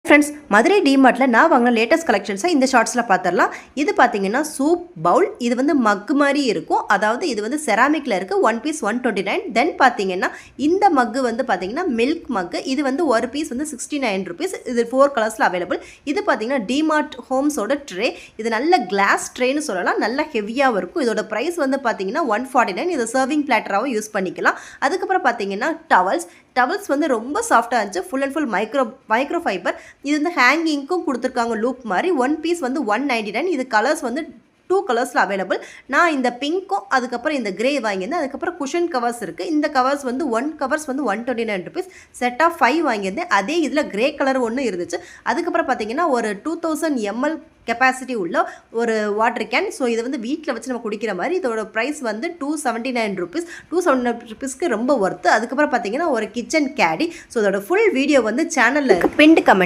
Friends, Madurai டிமார்ட்டில் நான் வாங்கின latest கலெக்ஷன்ஸை இந்த ஷார்ட்ஸில் பார்த்துடலாம். இது பார்த்தீங்கன்னா சூப் பவுல். இது வந்து மக்கு மாதிரி இருக்கும். அதாவது இது வந்து செராமிக்கில் இருக்குது. 1 பீஸ் 129. தென் பார்த்தீங்கன்னா இந்த மக்கு வந்து பார்த்தீங்கன்னா மில்க் மக்கு. இது வந்து ஒரு பீஸ் வந்து 69 ருபீஸ். இது 4 கலர்ஸில் அவைலபிள். இது பார்த்தீங்கன்னா டிமார்ட் ஹோம்ஸோட ட்ரே. இது நல்ல கிளாஸ் ட்ரேன்னு சொல்லலாம். நல்ல ஹெவியாகவும் இருக்கும். இதோட ப்ரைஸ் வந்து பார்த்தீங்கன்னா 149. இதை சர்விங் பிளாட்டராகவும் யூஸ் பண்ணிக்கலாம். அதுக்கப்புறம் பார்த்தீங்கன்னா டவல்ஸ் வந்து ரொம்ப சாஃப்டாக இருந்துச்சு. Full and full micro fibre. இது வந்து ஹேங்கிங்க்கும் கொடுத்துருக்காங்க லூப் மாதிரி. 1 பீஸ் வந்து 199. இது கலர்ஸ் வந்து 2 கலர்ஸில் அவைலபிள். நான் இந்த பிங்க்கும் அதுக்கப்புறம் இந்த கிரே வாங்கியிருந்தேன். அதுக்கப்புறம் குஷன் கவர்ஸ் இருக்குது. இந்த கவர்ஸ் வந்து 1 கவர்ஸ் வந்து 129 ருபீஸ். செட் ஆஃப் 5 வாங்கியிருந்தேன். அதே இதில் கிரே கலர் ஒன்று இருந்துச்சு. அதுக்கப்புறம் பார்த்தீங்கன்னா ஒரு 2000 ml கெப்பாசிட்டி உள்ள ஒரு வாட்டர் கேன். ஸோ இதை வந்து வீட்டில் வச்சு நம்ம குடிக்கிற மாதிரி. இதோட ப்ரைஸ் வந்து 279 ருபீஸ். 279 ருபீஸ்க்கு ரொம்ப ஒர்த்து. அதுக்கப்புறம் பார்த்தீங்கன்னா ஒரு கிச்சன் கேடி. ஸோ இதோட ஃபுல் வீடியோ வந்து சேனலில் பின்ட் கமெண்ட்